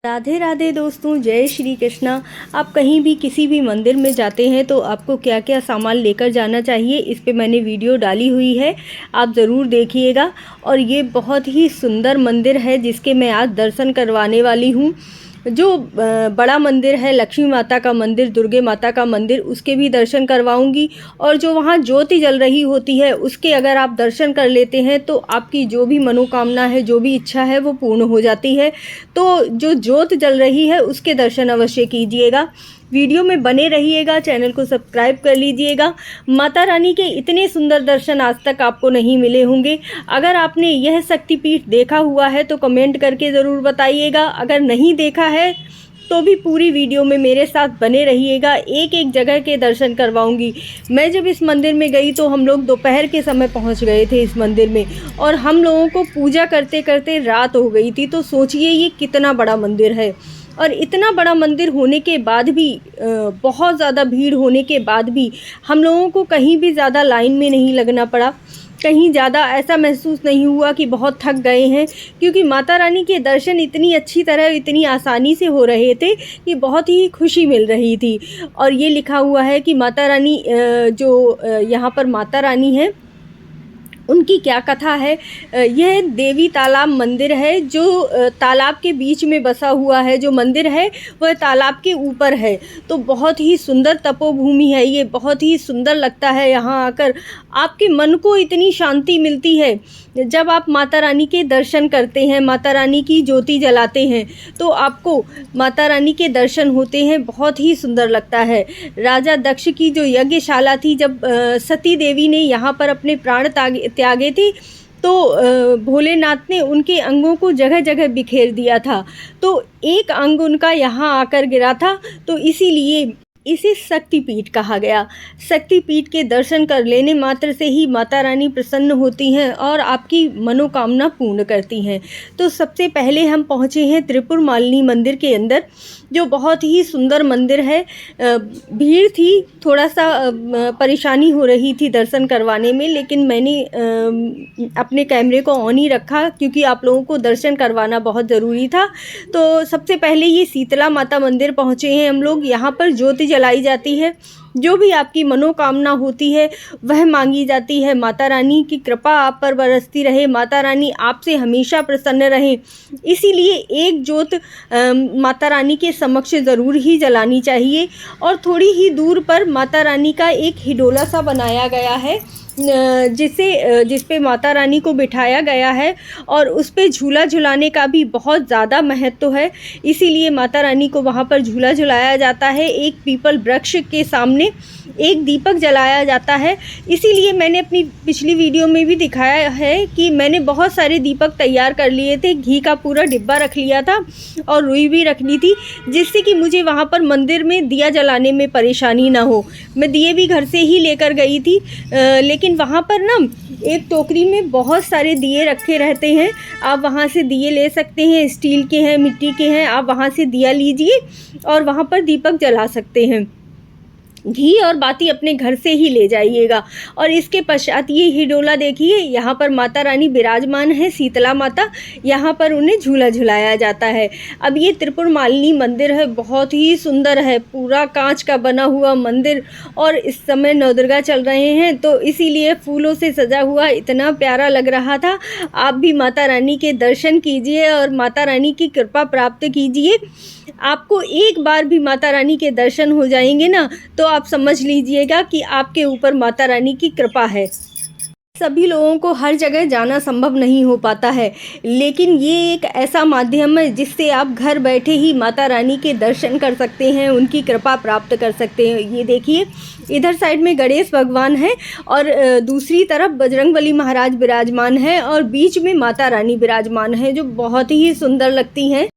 राधे राधे दोस्तों, जय श्री कृष्णा। आप कहीं भी किसी भी मंदिर में जाते हैं तो आपको क्या क्या सामान लेकर जाना चाहिए, इस पे मैंने वीडियो डाली हुई है, आप ज़रूर देखिएगा। और ये बहुत ही सुंदर मंदिर है जिसके मैं आज दर्शन करवाने वाली हूँ। जो बड़ा मंदिर है, लक्ष्मी माता का मंदिर, दुर्गे माता का मंदिर, उसके भी दर्शन करवाऊंगी। और जो वहाँ ज्योति जल रही होती है उसके अगर आप दर्शन कर लेते हैं तो आपकी जो भी मनोकामना है, जो भी इच्छा है वो पूर्ण हो जाती है। तो जो ज्योत जल रही है उसके दर्शन अवश्य कीजिएगा। वीडियो में बने रहिएगा, चैनल को सब्सक्राइब कर लीजिएगा। माता रानी के इतने सुंदर दर्शन आज तक आपको नहीं मिले होंगे। अगर आपने यह शक्तिपीठ देखा हुआ है तो कमेंट करके ज़रूर बताइएगा। अगर नहीं देखा है तो भी पूरी वीडियो में मेरे साथ बने रहिएगा, एक एक जगह के दर्शन करवाऊंगी। मैं जब इस मंदिर में गई तो हम लोग दोपहर के समय पहुंच गए थे इस मंदिर में, और हम लोगों को पूजा करते करते रात हो गई थी। तो सोचिए ये कितना बड़ा मंदिर है। और इतना बड़ा मंदिर होने के बाद भी, बहुत ज़्यादा भीड़ होने के बाद भी हम लोगों को कहीं भी ज़्यादा लाइन में नहीं लगना पड़ा। कहीं ज़्यादा ऐसा महसूस नहीं हुआ कि बहुत थक गए हैं, क्योंकि माता रानी के दर्शन इतनी अच्छी तरह, इतनी आसानी से हो रहे थे कि बहुत ही खुशी मिल रही थी। और ये लिखा हुआ है कि माता रानी, जो यहाँ पर माता रानी है उनकी क्या कथा है। यह देवी तालाब मंदिर है जो तालाब के बीच में बसा हुआ है। जो मंदिर है वह तालाब के ऊपर है। तो बहुत ही सुंदर तपोभूमि है ये, बहुत ही सुंदर लगता है यहाँ आकर। आपके मन को इतनी शांति मिलती है जब आप माता रानी के दर्शन करते हैं, माता रानी की ज्योति जलाते हैं तो आपको माता रानी के दर्शन होते हैं। बहुत ही सुंदर लगता है। राजा दक्ष की जो यज्ञशाला थी, जब सती देवी ने यहाँ पर अपने प्राण त्यागे थे तो भोलेनाथ ने उनके अंगों को जगह जगह बिखेर दिया था। तो एक अंग उनका यहाँ आकर गिरा था, तो इसीलिए इसे शक्तिपीठ कहा गया। शक्तिपीठ के दर्शन कर लेने मात्र से ही माता रानी प्रसन्न होती हैं और आपकी मनोकामना पूर्ण करती हैं। तो सबसे पहले हम पहुँचे हैं त्रिपुर मालिनी मंदिर के अंदर, जो बहुत ही सुंदर मंदिर है। भीड़ थी, थोड़ा सा परेशानी हो रही थी दर्शन करवाने में, लेकिन मैंने अपने कैमरे को ऑन ही रखा क्योंकि आप लोगों को दर्शन करवाना बहुत ज़रूरी था। तो सबसे पहले ये शीतला माता मंदिर पहुँचे हैं हम लोग। यहाँ पर ज्योति जलाई जाती है, जो भी आपकी मनोकामना होती है वह मांगी जाती है। माता रानी की कृपा आप पर बरसती रहे, माता रानी आपसे हमेशा प्रसन्न रहें, इसीलिए एक ज्योत माता रानी के समक्ष ज़रूर ही जलानी चाहिए। और थोड़ी ही दूर पर माता रानी का एक हिडोला सा बनाया गया है, जिस पे माता रानी को बिठाया गया है, और उस पे झूला झुलाने का भी बहुत ज़्यादा महत्व है। इसीलिए माता रानी को वहाँ पर झूला झुलाया जाता है। एक पीपल वृक्ष के सामने एक दीपक जलाया जाता है। इसीलिए मैंने अपनी पिछली वीडियो में भी दिखाया है कि मैंने बहुत सारे दीपक तैयार कर लिए थे, घी का पूरा डिब्बा रख लिया था और रुई भी रखनी थी, जिससे कि मुझे वहाँ पर मंदिर में दिया जलाने में परेशानी ना हो। मैं दिए भी घर से ही लेकर गई थी, लेकिन वहाँ पर ना एक टोकरी में बहुत सारे दिए रखे रहते हैं। आप वहाँ से दिए ले सकते हैं, स्टील के हैं, मिट्टी के हैं, आप वहाँ से दिया लीजिए और वहाँ पर दीपक जला सकते हैं। घी और बाती अपने घर से ही ले जाइएगा। और इसके पश्चात ये हिडोला देखिए, यहाँ पर माता रानी विराजमान है, शीतला माता, यहाँ पर उन्हें झूला झुलाया जाता है। अब ये त्रिपुर मालिनी मंदिर है, बहुत ही सुंदर है, पूरा कांच का बना हुआ मंदिर। और इस समय नवदुर्गा चल रहे हैं तो इसीलिए फूलों से सजा हुआ इतना प्यारा लग रहा था। आप भी माता रानी के दर्शन कीजिए और माता रानी की कृपा प्राप्त कीजिए। आपको एक बार भी माता रानी के दर्शन हो जाएंगे ना, तो आप समझ लीजिएगा कि आपके ऊपर माता रानी की कृपा है। सभी लोगों को हर जगह जाना संभव नहीं हो पाता है, लेकिन ये एक ऐसा माध्यम है जिससे आप घर बैठे ही माता रानी के दर्शन कर सकते हैं, उनकी कृपा प्राप्त कर सकते हैं। ये देखिए, इधर साइड में गणेश भगवान है और दूसरी तरफ बजरंगबली महाराज विराजमान है और बीच में माता रानी विराजमान है, जो बहुत ही सुंदर लगती हैं।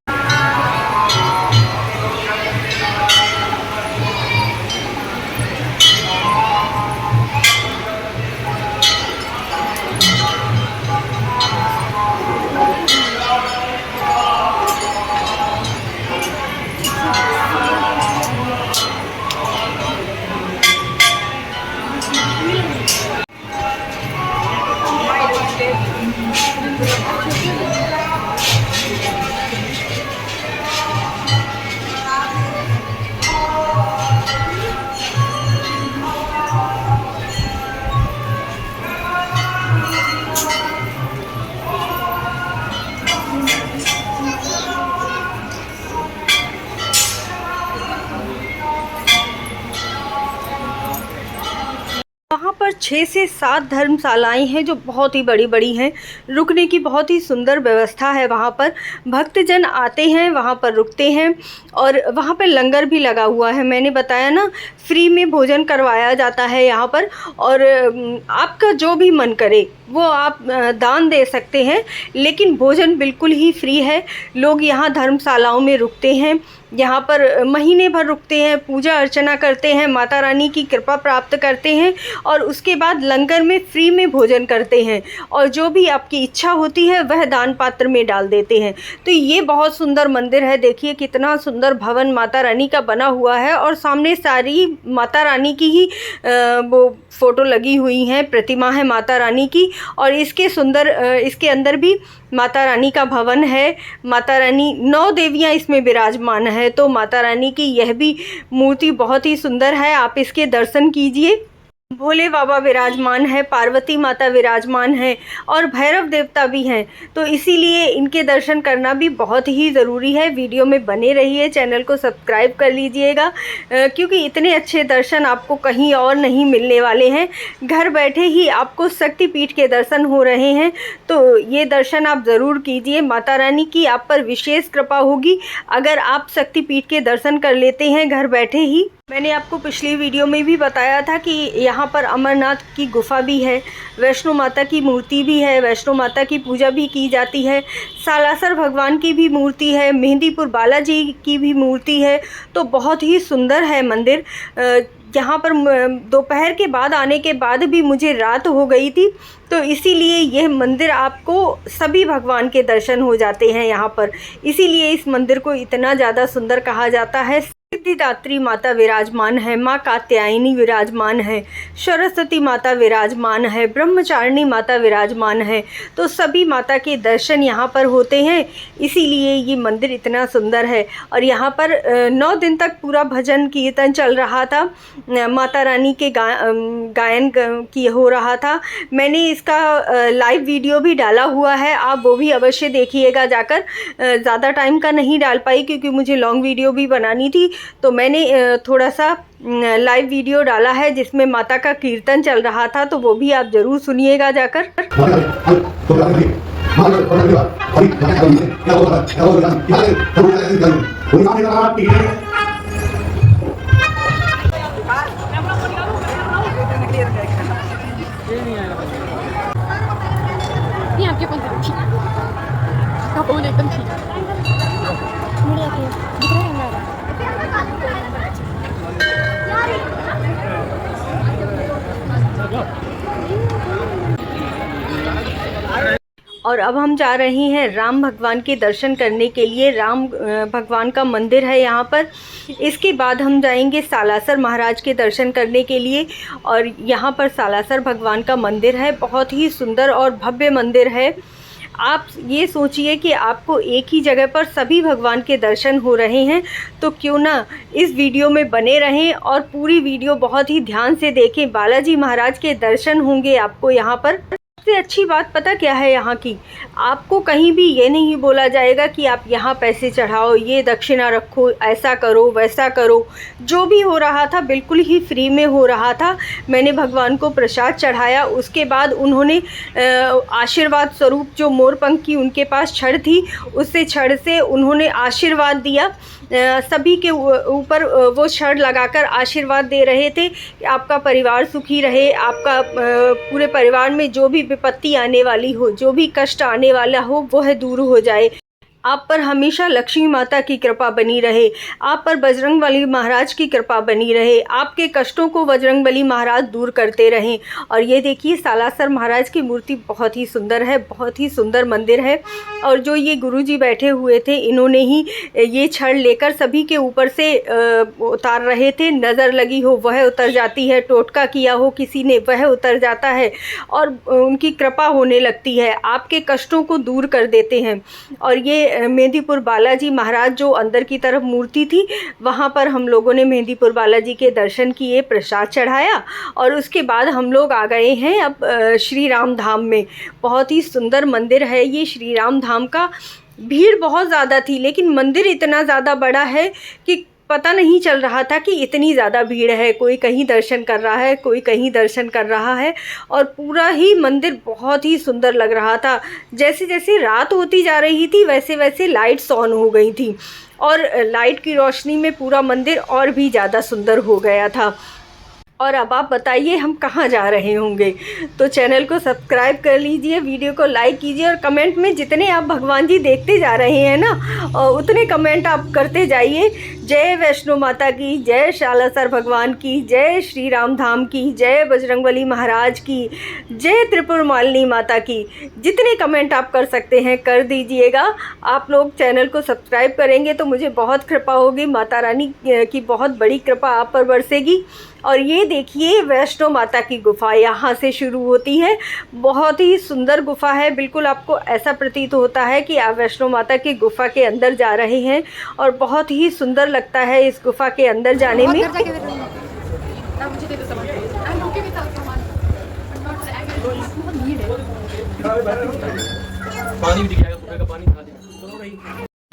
6 से 7 धर्मशालाएं हैं जो बहुत ही बड़ी बड़ी हैं। रुकने की बहुत ही सुंदर व्यवस्था है वहाँ पर। भक्तजन आते हैं, वहाँ पर रुकते हैं और वहाँ पर लंगर भी लगा हुआ है। मैंने बताया ना, फ्री में भोजन करवाया जाता है यहाँ पर। और आपका जो भी मन करे वो आप दान दे सकते हैं, लेकिन भोजन बिल्कुल ही फ्री है। लोग यहाँ धर्मशालाओं में रुकते हैं, यहाँ पर महीने भर रुकते हैं, पूजा अर्चना करते हैं, माता रानी की कृपा प्राप्त करते हैं और उसके बाद लंगर में फ्री में भोजन करते हैं और जो भी आपकी इच्छा होती है वह दान पात्र में डाल देते हैं। तो ये बहुत सुंदर मंदिर है। देखिए कितना सुंदर भवन माता रानी का बना हुआ है और सामने सारी माता रानी की ही वो फ़ोटो लगी हुई हैं, प्रतिमा है माता रानी की। और इसके अंदर भी माता रानी का भवन है। माता रानी 9 देवियां इसमें विराजमान है। तो माता रानी की यह भी मूर्ति बहुत ही सुंदर है, आप इसके दर्शन कीजिए। भोले बाबा विराजमान है, पार्वती माता विराजमान है और भैरव देवता भी हैं। तो इसीलिए इनके दर्शन करना भी बहुत ही ज़रूरी है। वीडियो में बने रहिए, चैनल को सब्सक्राइब कर लीजिएगा, क्योंकि इतने अच्छे दर्शन आपको कहीं और नहीं मिलने वाले हैं। घर बैठे ही आपको शक्तिपीठ के दर्शन हो रहे हैं, तो ये दर्शन आप ज़रूर कीजिए। माता रानी की आप पर विशेष कृपा होगी अगर आप शक्तिपीठ के दर्शन कर लेते हैं घर बैठे ही। मैंने आपको पिछली वीडियो में भी बताया था कि यहाँ पर अमरनाथ की गुफा भी है, वैष्णो माता की मूर्ति भी है, वैष्णो माता की पूजा भी की जाती है, सालासर भगवान की भी मूर्ति है, मेहंदीपुर बालाजी की भी मूर्ति है। तो बहुत ही सुंदर है मंदिर। यहाँ पर दोपहर के बाद आने के बाद भी मुझे रात हो गई थी, तो इसीलिए यह मंदिर आपको सभी भगवान के दर्शन हो जाते हैं यहाँ पर। इसीलिए इस मंदिर को इतना ज़्यादा सुंदर कहा जाता है। सिद्धिदात्री माता विराजमान है, माँ कात्यायनी विराजमान है, सरस्वती माता विराजमान है, ब्रह्मचारिणी माता विराजमान है। तो सभी माता के दर्शन यहाँ पर होते हैं, इसीलिए ये मंदिर इतना सुंदर है। और यहाँ पर 9 दिन तक पूरा भजन कीर्तन चल रहा था, माता रानी के गायन की हो रहा था। मैंने इसका लाइव वीडियो भी डाला हुआ है, आप वो भी अवश्य देखिएगा जाकर। ज़्यादा टाइम का नहीं डाल पाई क्योंकि मुझे लॉन्ग वीडियो भी बनानी थी, तो मैंने थोड़ा सा लाइव वीडियो डाला है जिसमें माता का कीर्तन चल रहा था, तो वो भी आप ज़रूर सुनिएगा जाकर। एकदम ठीक और अब हम जा रहे हैं राम भगवान के दर्शन करने के लिए। राम भगवान का मंदिर है यहाँ पर। इसके बाद हम जाएंगे सालासर महाराज के दर्शन करने के लिए। और यहाँ पर सालासर भगवान का मंदिर है, बहुत ही सुंदर और भव्य मंदिर है। आप ये सोचिए कि आपको एक ही जगह पर सभी भगवान के दर्शन हो रहे हैं, तो क्यों ना इस वीडियो में बने रहें और पूरी वीडियो बहुत ही ध्यान से देखें। बालाजी महाराज के दर्शन होंगे आपको यहाँ पर। सबसे अच्छी बात पता क्या है यहाँ की, आपको कहीं भी ये नहीं बोला जाएगा कि आप यहाँ पैसे चढ़ाओ, ये दक्षिणा रखो, ऐसा करो वैसा करो। जो भी हो रहा था बिल्कुल ही फ्री में हो रहा था। मैंने भगवान को प्रसाद चढ़ाया, उसके बाद उन्होंने आशीर्वाद स्वरूप जो मोरपंख की उनके पास छड़ थी, उससे छड़ से उन्होंने आशीर्वाद दिया। सभी के ऊपर वो छड़ लगाकर आशीर्वाद दे रहे थे कि आपका परिवार सुखी रहे, आपका पूरे परिवार में जो भी विपत्ति आने वाली हो, जो भी कष्ट आने वाला हो, वह दूर हो जाए। आप पर हमेशा लक्ष्मी माता की कृपा बनी रहे, आप पर बजरंगबली महाराज की कृपा बनी रहे, आपके कष्टों को बजरंगबली महाराज दूर करते रहें। और ये देखिए सालासर महाराज की मूर्ति बहुत ही सुंदर है, बहुत ही सुंदर मंदिर है। और जो ये गुरुजी बैठे हुए थे, इन्होंने ही ये छड़ लेकर सभी के ऊपर से उतार रहे थे। नज़र लगी हो वह उतर जाती है, टोटका किया हो किसी ने वह उतर जाता है और उनकी कृपा होने लगती है, आपके कष्टों को दूर कर देते हैं। और ये मेहंदीपुर बालाजी महाराज जो अंदर की तरफ मूर्ति थी, वहाँ पर हम लोगों ने मेहंदीपुर बालाजी के दर्शन किए, प्रसाद चढ़ाया और उसके बाद हम लोग आ गए हैं अब श्री राम धाम में। बहुत ही सुंदर मंदिर है ये श्री राम धाम का। भीड़ बहुत ज़्यादा थी, लेकिन मंदिर इतना ज़्यादा बड़ा है कि पता नहीं चल रहा था कि इतनी ज़्यादा भीड़ है, कोई कहीं दर्शन कर रहा है, कोई कहीं दर्शन कर रहा है। और पूरा ही मंदिर बहुत ही सुंदर लग रहा था। जैसे जैसे रात होती जा रही थी वैसे वैसे लाइट्स ऑन हो गई थी और लाइट की रोशनी में पूरा मंदिर और भी ज़्यादा सुंदर हो गया था। और अब आप बताइए हम कहाँ जा रहे होंगे। तो चैनल को सब्सक्राइब कर लीजिए, वीडियो को लाइक कीजिए और कमेंट में जितने आप भगवान जी देखते जा रहे हैं ना उतने कमेंट आप करते जाइए। जय वैष्णो माता की, जय शालासर भगवान की, जय श्री राम धाम की, जय बजरंगबली महाराज की, जय त्रिपुर मालिनी माता की। जितने कमेंट आप कर सकते हैं कर दीजिएगा। आप लोग चैनल को सब्सक्राइब करेंगे तो मुझे बहुत कृपा होगी, माता रानी की बहुत बड़ी कृपा आप पर बरसेगी। और ये देखिए वैष्णो माता की गुफ़ा यहाँ से शुरू होती है। बहुत ही सुंदर गुफ़ा है, बिल्कुल आपको ऐसा प्रतीत होता है कि आप वैष्णो माता की गुफ़ा के अंदर जा रहे हैं और बहुत ही सुंदर लगता है इस गुफ़ा के अंदर जाने में। पानी भी दिखाएगा, पानी दिखा दे।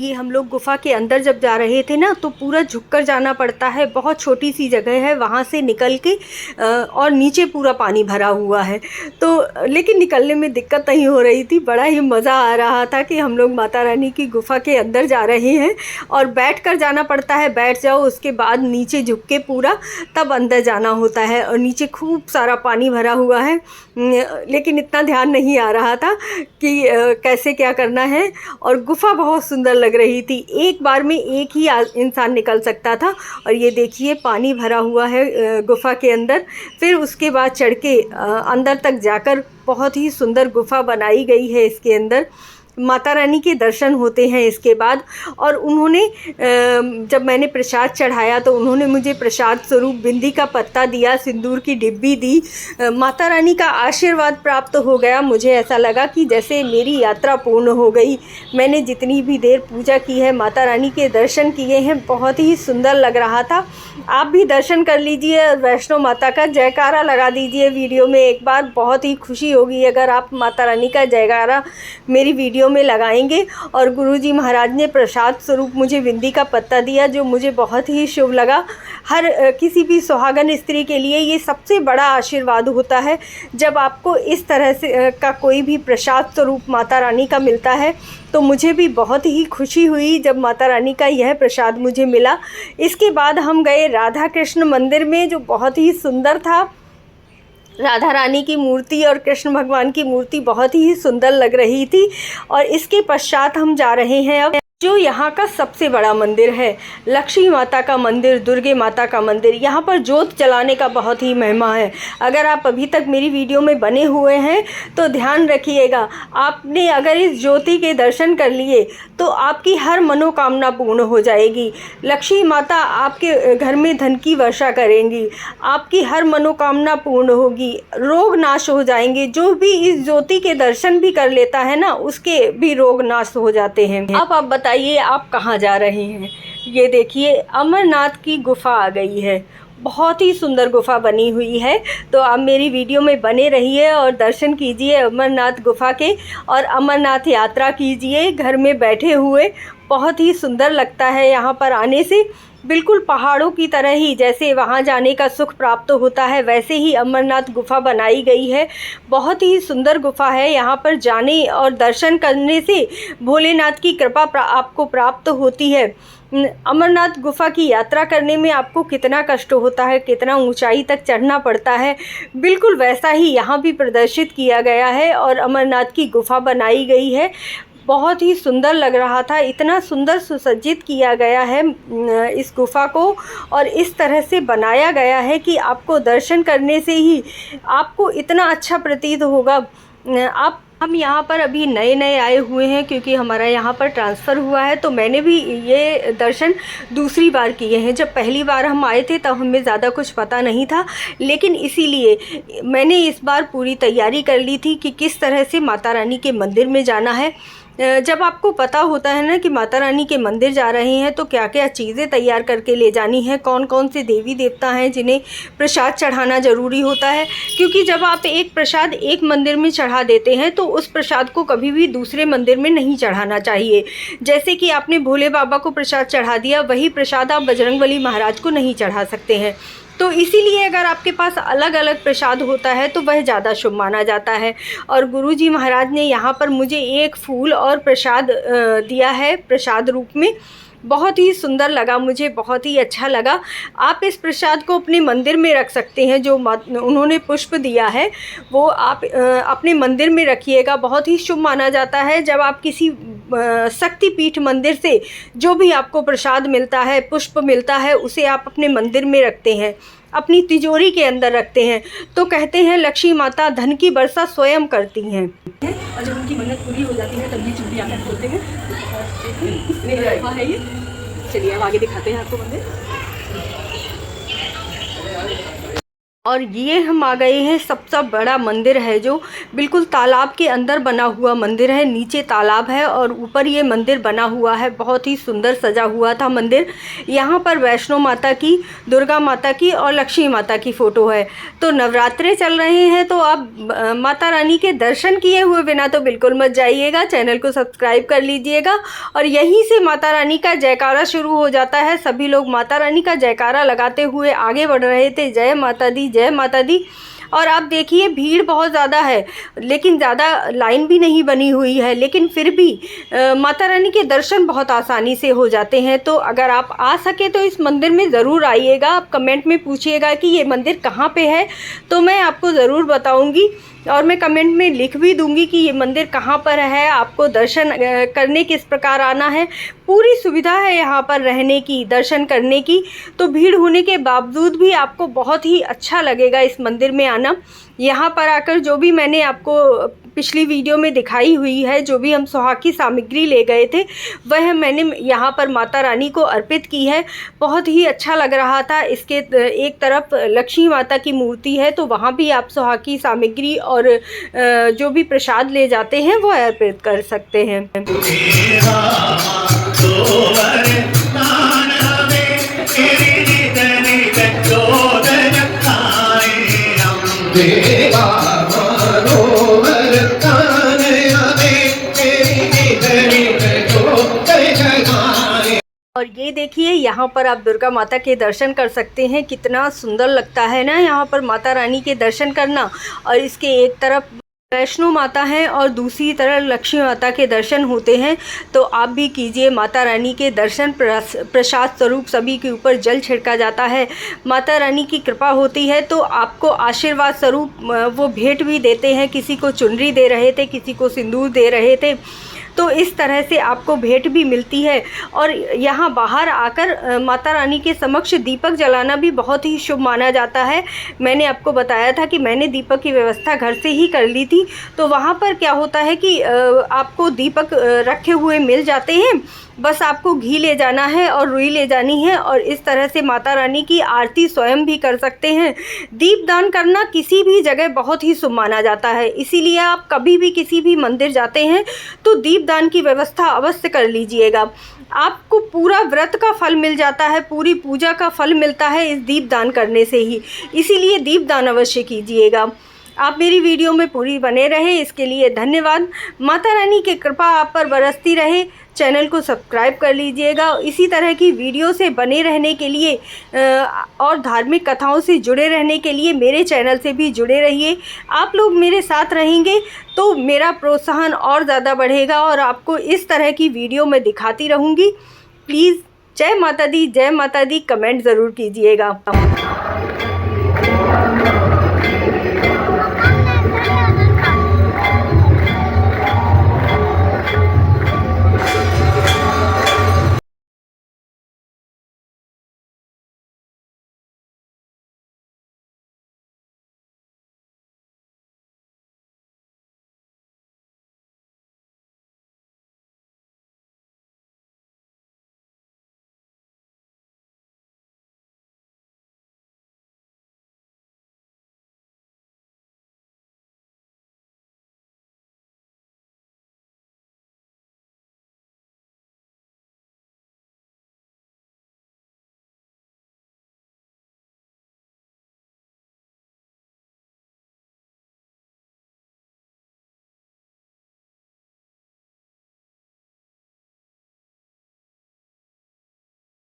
ये हम लोग गुफ़ा के अंदर जब जा रहे थे ना तो पूरा झुककर जाना पड़ता है। बहुत छोटी सी जगह है, वहाँ से निकल के और नीचे पूरा पानी भरा हुआ है। तो लेकिन निकलने में दिक्कत नहीं हो रही थी, बड़ा ही मज़ा आ रहा था कि हम लोग माता रानी की गुफ़ा के अंदर जा रहे हैं। और बैठ कर जाना पड़ता है, बैठ जाओ उसके बाद नीचे झुक के पूरा तब अंदर जाना होता है। और नीचे खूब सारा पानी भरा हुआ है, लेकिन इतना ध्यान नहीं आ रहा था कि कैसे क्या करना है। और गुफ़ा बहुत सुंदर लग रही थी, एक बार में एक ही इंसान निकल सकता था। और ये देखिए पानी भरा हुआ है गुफ़ा के अंदर। फिर उसके बाद चढ़ के अंदर तक जाकर बहुत ही सुंदर गुफ़ा बनाई गई है। इसके अंदर माता रानी के दर्शन होते हैं इसके बाद। और उन्होंने जब मैंने प्रसाद चढ़ाया तो उन्होंने मुझे प्रसाद स्वरूप बिंदी का पत्ता दिया, सिंदूर की डिब्बी दी। माता रानी का आशीर्वाद प्राप्त हो गया। मुझे ऐसा लगा कि जैसे मेरी यात्रा पूर्ण हो गई। मैंने जितनी भी देर पूजा की है, माता रानी के दर्शन किए हैं, बहुत ही सुंदर लग रहा था। आप भी दर्शन कर लीजिए, वैष्णो माता का जयकारा लगा दीजिए वीडियो में एक बार। बहुत ही खुशी होगी अगर आप माता रानी का जयकारा मेरी वीडियो में लगाएंगे। और गुरुजी महाराज ने प्रसाद स्वरूप मुझे बिंदी का पत्ता दिया, जो मुझे बहुत ही शुभ लगा। हर किसी भी सुहागन स्त्री के लिए ये सबसे बड़ा आशीर्वाद होता है जब आपको इस तरह से का कोई भी प्रसाद स्वरूप माता रानी का मिलता है। तो मुझे भी बहुत ही खुशी हुई जब माता रानी का यह प्रसाद मुझे मिला। इसके बाद हम गए राधा कृष्ण मंदिर में, जो बहुत ही सुंदर था। राधा रानी की मूर्ति और कृष्ण भगवान की मूर्ति बहुत ही सुंदर लग रही थी। और इसके पश्चात हम जा रहे हैं अब जो यहाँ का सबसे बड़ा मंदिर है, लक्ष्मी माता का मंदिर, दुर्गे माता का मंदिर। यहाँ पर जोत जलाने का बहुत ही महिमा है। अगर आप अभी तक मेरी वीडियो में बने हुए हैं तो ध्यान रखिएगा, आपने अगर इस ज्योति के दर्शन कर लिए तो आपकी हर मनोकामना पूर्ण हो जाएगी। लक्ष्मी माता आपके घर में धन की वर्षा करेंगी, आपकी हर मनोकामना पूर्ण होगी, रोग नाश हो जाएंगे। जो भी इस ज्योति के दर्शन भी कर लेता है ना, उसके भी रोग नाश हो जाते हैं। अब आप बताइए आप कहाँ जा रहे हैं। ये देखिए अमरनाथ की गुफ़ा आ गई है, बहुत ही सुंदर गुफ़ा बनी हुई है। तो आप मेरी वीडियो में बने रहिए और दर्शन कीजिए अमरनाथ गुफ़ा के, और अमरनाथ यात्रा कीजिए घर में बैठे हुए। बहुत ही सुंदर लगता है यहाँ पर आने से, बिल्कुल पहाड़ों की तरह ही जैसे वहाँ जाने का सुख प्राप्त होता है वैसे ही अमरनाथ गुफ़ा बनाई गई है। बहुत ही सुंदर गुफ़ा है। यहाँ पर जाने और दर्शन करने से भोलेनाथ की कृपा आपको प्राप्त होती है। अमरनाथ गुफ़ा की यात्रा करने में आपको कितना कष्ट होता है, कितना ऊंचाई तक चढ़ना पड़ता है, बिल्कुल वैसा ही यहाँ भी प्रदर्शित किया गया है और अमरनाथ की गुफ़ा बनाई गई है। बहुत ही सुंदर लग रहा था, इतना सुंदर सुसज्जित किया गया है इस गुफ़ा को, और इस तरह से बनाया गया है कि आपको दर्शन करने से ही आपको इतना अच्छा प्रतीत होगा। हम यहाँ पर अभी नए नए आए हुए हैं क्योंकि हमारा यहाँ पर ट्रांसफ़र हुआ है, तो मैंने भी ये दर्शन दूसरी बार किए हैं। जब पहली बार हम आए थे तब हमें ज़्यादा कुछ पता नहीं था, लेकिन इसीलिए मैंने इस बार पूरी तैयारी कर ली थी कि किस तरह से माता रानी के मंदिर में जाना है। जब आपको पता होता है ना कि माता रानी के मंदिर जा रहे हैं तो क्या क्या चीज़ें तैयार करके ले जानी है, कौन कौन से देवी देवता हैं जिन्हें प्रसाद चढ़ाना ज़रूरी होता है, क्योंकि जब आप एक प्रसाद एक मंदिर में चढ़ा देते हैं तो उस प्रसाद को कभी भी दूसरे मंदिर में नहीं चढ़ाना चाहिए। जैसे कि आपने भोले बाबा को प्रसाद चढ़ा दिया, वही प्रसाद आप बजरंगबली महाराज को नहीं चढ़ा सकते हैं। तो इसीलिए अगर आपके पास अलग अलग प्रसाद होता है तो वह ज़्यादा शुभ माना जाता है। और गुरुजी महाराज ने यहाँ पर मुझे एक फूल और प्रसाद दिया है प्रसाद रूप में, बहुत ही सुंदर लगा, मुझे बहुत ही अच्छा लगा। आप इस प्रसाद को अपने मंदिर में रख सकते हैं, जो उन्होंने पुष्प दिया है वो आप अपने मंदिर में रखिएगा, बहुत ही शुभ माना जाता है। जब आप किसी शक्तिपीठ मंदिर से जो भी आपको प्रसाद मिलता है, पुष्प मिलता है, उसे आप अपने मंदिर में रखते हैं, अपनी तिजोरी के अंदर रखते हैं, तो कहते हैं लक्ष्मी माता धन की वर्षा स्वयं करती हैं। और जब उनकी मन्नत पूरी हो जाती है तब ये चूड़ी आकर खोलते हैं। है ये, चलिए अब आगे दिखाते हैं आपको मंदिर। और ये हम आ गए हैं सबसे बड़ा मंदिर है, जो बिल्कुल तालाब के अंदर बना हुआ मंदिर है। नीचे तालाब है और ऊपर ये मंदिर बना हुआ है, बहुत ही सुंदर सजा हुआ था मंदिर। यहाँ पर वैष्णो माता की, दुर्गा माता की और लक्ष्मी माता की फ़ोटो है। तो नवरात्रे चल रहे हैं तो आप माता रानी के दर्शन किए हुए बिना तो बिल्कुल मत जाइएगा। चैनल को सब्सक्राइब कर लीजिएगा। और यहीं से माता रानी का जयकारा शुरू हो जाता है। सभी लोग माता रानी का जयकारा लगाते हुए आगे बढ़ रहे थे, जय माता दी, जय माता दी। और आप देखिए भीड़ बहुत ज़्यादा है, लेकिन ज़्यादा लाइन भी नहीं बनी हुई है, लेकिन फिर भी माता रानी के दर्शन बहुत आसानी से हो जाते हैं। तो अगर आप आ सके तो इस मंदिर में ज़रूर आइएगा। आप कमेंट में पूछिएगा कि ये मंदिर कहाँ पे है, तो मैं आपको ज़रूर बताऊंगी और मैं कमेंट में लिख भी दूंगी कि ये मंदिर कहाँ पर है, आपको दर्शन करने किस प्रकार आना है। पूरी सुविधा है यहाँ पर रहने की, दर्शन करने की। तो भीड़ होने के बावजूद भी आपको बहुत ही अच्छा लगेगा इस मंदिर में आना। यहाँ पर आकर जो भी मैंने आपको पिछली वीडियो में दिखाई हुई है, जो भी हम सुहाग की सामग्री ले गए थे, वह मैंने यहाँ पर माता रानी को अर्पित की है। बहुत ही अच्छा लग रहा था। इसके एक तरफ लक्ष्मी माता की मूर्ति है, तो वहाँ भी आप सुहाग की सामग्री और जो भी प्रसाद ले जाते हैं वो अर्पित कर सकते हैं। और ये देखिए यहाँ पर आप दुर्गा माता के दर्शन कर सकते हैं। कितना सुंदर लगता है ना यहाँ पर माता रानी के दर्शन करना। और इसके एक तरफ वैष्णो माता है और दूसरी तरफ लक्ष्मी माता के दर्शन होते हैं। तो आप भी कीजिए माता रानी के दर्शन। प्रसाद स्वरूप सभी के ऊपर जल छिड़का जाता है। माता रानी की कृपा होती है तो आपको आशीर्वाद स्वरूप वो भेंट भी देते हैं। किसी को चुनरी दे रहे थे, किसी को सिंदूर दे रहे थे, तो इस तरह से आपको भेंट भी मिलती है। और यहाँ बाहर आकर माता रानी के समक्ष दीपक जलाना भी बहुत ही शुभ माना जाता है। मैंने आपको बताया था कि मैंने दीपक की व्यवस्था घर से ही कर ली थी। तो वहाँ पर क्या होता है कि आपको दीपक रखे हुए मिल जाते हैं, बस आपको घी ले जाना है और रुई ले जानी है। और इस तरह से माता रानी की आरती स्वयं भी कर सकते हैं। दीपदान करना किसी भी जगह बहुत ही शुभ माना जाता है, इसीलिए आप कभी भी किसी भी मंदिर जाते हैं तो दीपदान की व्यवस्था अवश्य कर लीजिएगा। आपको पूरा व्रत का फल मिल जाता है, पूरी पूजा का फल मिलता है इस दीपदान करने से ही, इसीलिए दीपदान अवश्य कीजिएगा। आप मेरी वीडियो में पूरी बने रहे, इसके लिए धन्यवाद। माता रानी की कृपा आप पर बरसती रहे। चैनल को सब्सक्राइब कर लीजिएगा। इसी तरह की वीडियो से बने रहने के लिए और धार्मिक कथाओं से जुड़े रहने के लिए मेरे चैनल से भी जुड़े रहिए। आप लोग मेरे साथ रहेंगे तो मेरा प्रोत्साहन और ज़्यादा बढ़ेगा और आपको इस तरह की वीडियो मैं दिखाती रहूँगी। प्लीज़ जय माता दी, जय माता दी कमेंट ज़रूर कीजिएगा।